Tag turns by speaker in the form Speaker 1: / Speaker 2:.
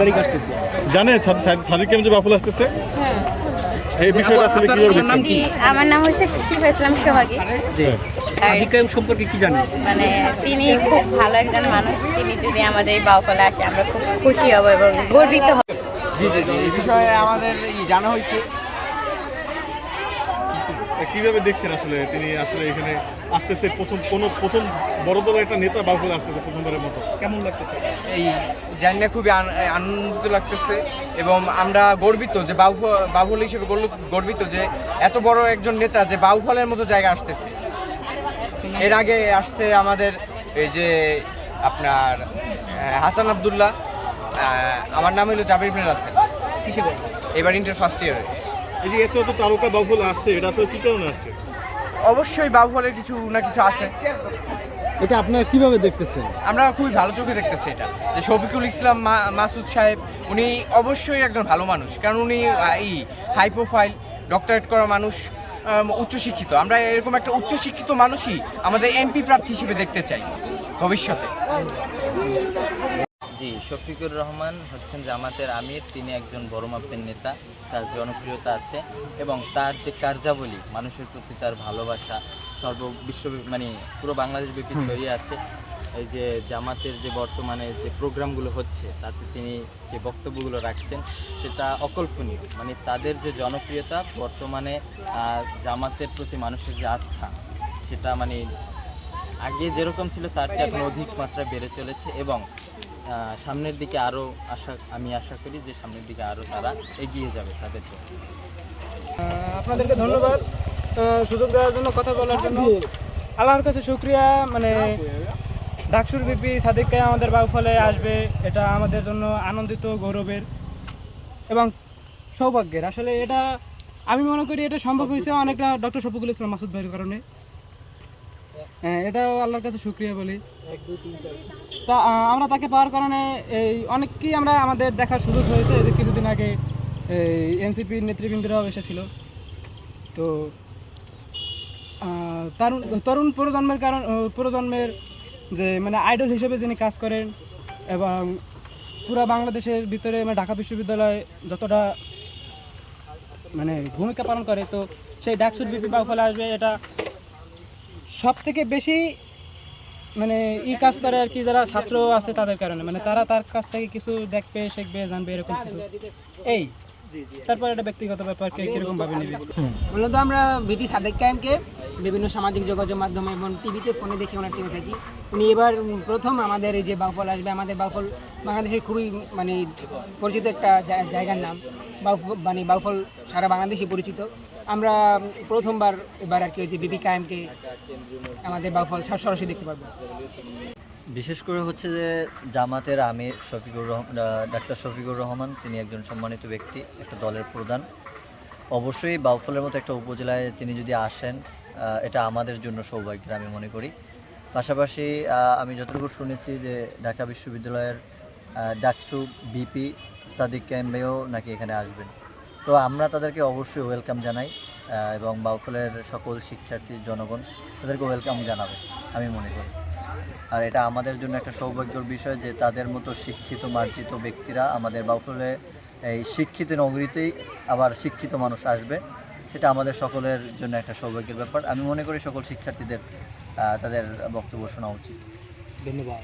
Speaker 1: তারিখ আসতেছে।
Speaker 2: জানেন সাদিক কায়েম যে বাউফল আসতেছে?
Speaker 3: হ্যাঁ।
Speaker 2: এই বিষয়টা আসলে কিভাবে দেখছেন?
Speaker 3: জি, আমার নাম হচ্ছে শিফা ইসলাম সোহাগী।
Speaker 1: যে সাদিক কায়েম সম্পর্কে কি জানেন?
Speaker 3: মানে তিনি খুব ভালো একজন মানুষ। তিনি যদি আমাদের এই বাউফলে আসে আমরা খুব খুশি হব এবং গর্বিত হব।
Speaker 4: জি জি জি, এই বিষয়ে আমাদের জানা হয়েছে।
Speaker 2: কিভাবে দেখছেন আসলে তিনি আসলে এখানে আসতেছে, প্রথম বড় দল একটা নেতা বাউফলে আসতেছে প্রথমবারের মতো,
Speaker 1: কেমন লাগতেছে?
Speaker 4: এই জানিয়ে খুবই আনন্দিত লাগতেছে এবং আমরা গর্বিত যে বাউফল হিসেবে গর্বিত যে এত বড় একজন নেতা যে বাউফলের মতো জায়গা আসতেছে। এর আগে আসছে আমাদের এই যে আপনার হাসান আবদুল্লাহ, আমার নাম হলো জাবির বিন রাসেল,
Speaker 1: কিসে বলেন?
Speaker 4: এবার ইন্টার ফার্স্ট ইয়ারে।
Speaker 2: এই যে এত তারকা বাউফলে আসছে, এটা আসলে কি কারণে আসছে?
Speaker 4: অবশ্যই বাউফলের কিছু না কিছু আছে।
Speaker 1: এটা আপনারা কিভাবে দেখতেছেন?
Speaker 4: আমরা খুবই ভালো চোখে দেখতেছি এটা, যে শফিকুল ইসলাম মাসুদ সাহেব উনি অবশ্যই একজন ভালো মানুষ, কারণ উনি এই হাই প্রোফাইল ডক্টরেট করা মানুষ, উচ্চশিক্ষিত। আমরা এরকম একটা উচ্চশিক্ষিত মানুষই আমাদের এমপি প্রার্থী হিসেবে দেখতে চাই ভবিষ্যতে।
Speaker 5: জি, শফিকুর রহমান হচ্ছেন জামাতের আমির। তিনি একজন বড় মাপের নেতা, তার জনপ্রিয়তা আছে এবং তার যে কার্যাবলী, মানুষের প্রতি তার ভালোবাসা মানে পুরো বাংলাদেশ ব্যাপী ছড়িয়ে আছে। এই যে জামাতের যে বর্তমানে যে প্রোগ্রামগুলো হচ্ছে, তাতে তিনি যে বক্তব্যগুলো রাখছেন সেটা অকল্পনীয়। মানে তাদের যে জনপ্রিয়তা বর্তমানে, জামাতের প্রতি মানুষের যে আস্থা, সেটা মানে আগে যেরকম ছিল তার চেয়ে এখন অধিক মাত্রায় বেড়ে চলেছে এবং সামনের দিকে আরও আমি আশা করি যে সামনের দিকে আরও তারা এগিয়ে যাবে তাদের জন্য।
Speaker 1: আপনাদেরকে ধন্যবাদ সুযোগ দেওয়ার জন্য, কথা বলার জন্য। আল্লাহর কাছে শুকরিয়া। মানে ডাকসুর বিপি সাদিক কায়েম আমাদের বাউফলে আসবে, এটা আমাদের জন্য আনন্দিত, গৌরবের এবং সৌভাগ্যের। আসলে এটা আমি মনে করি এটা সম্ভব হয়েছে অনেকটা ডক্টর শফিকুল ইসলাম মাসুদ ভাইয়ের কারণে। হ্যাঁ, এটাও আল্লাহর কাছে শুকরিয়া বলি। তা আমরা তাকে পাওয়ার কারণে এই অনেককেই আমরা আমাদের দেখার সুযোগ হয়েছে। এই যে কিছুদিন আগে এই এনসিপির নেতৃবৃন্দরাও এসেছিল। তো তরুণ প্রজন্মের যে মানে আইডল হিসেবে যিনি কাজ করেন এবং পুরা বাংলাদেশের ভিতরে মানে ঢাকা বিশ্ববিদ্যালয় যতটা মানে ভূমিকা পালন করে, তো সেই ডাকসুর বিপি বাউফলে আসবে, এটা সব থেকে বেশি মানে কাজ করে আর কি, যারা ছাত্র আছে তাদের কারণে। মানে তারা তার কাছ থেকে কিছু দেখবে, শিখবে, জানবে, এরকম কিছু। এই তারপর এটা ব্যক্তিগত ব্যাপার, কে কীরকম ভাবে নেবে।
Speaker 6: মূলত আমরা বিপি সাদেক কায়েমকে বিভিন্ন সামাজিক যোগাযোগ মাধ্যমে এবং টিভিতে, ফোনে দেখে ওনার চিনে থাকি। উনি এবার প্রথম আমাদের এই যে বাউফল আসবে। আমাদের বাউফল বাংলাদেশের খুবই মানে পরিচিত একটা জায়গার নাম। বাউফল সারা বাংলাদেশে পরিচিত। আমরা প্রথমবার এবার আর কি যে বিপি কায়েমকে আমাদের বাউফল সরাসরি দেখতে পারবো।
Speaker 7: বিশেষ করে হচ্ছে যে জামাতের আমির ডাক্তার শফিকুর রহমান, তিনি একজন সম্মানিত ব্যক্তি, একটা দলের প্রধান। অবশ্যই বাউফলের মতো একটা উপজেলায় তিনি যদি আসেন, এটা আমাদের জন্য সৌভাগ্যের আমি মনে করি। পাশাপাশি আমি যতটুকু শুনেছি যে ঢাকা বিশ্ববিদ্যালয়ের ডাকসু বিপি সাদিক কায়েম ভাইও নাকি এখানে আসবেন। তো আমরা তাদেরকে অবশ্যই ওয়েলকাম জানাই এবং বাউফলের সকল শিক্ষার্থী জনগণ তাদেরকে ওয়েলকাম জানাবে আমি মনে করি। আর এটা আমাদের জন্য একটা সৌভাগ্যের বিষয় যে তাদের মতো শিক্ষিত মার্জিত ব্যক্তিরা আমাদের বাউফলে, এই শিক্ষিত নগরীতেই আবার শিক্ষিত মানুষ আসবে, সেটা আমাদের সকলের জন্য একটা সৌভাগ্যের ব্যাপার। আমি মনে করি সকল শিক্ষার্থীদের তাদের বক্তব্য শোনা উচিত।
Speaker 1: ধন্যবাদ।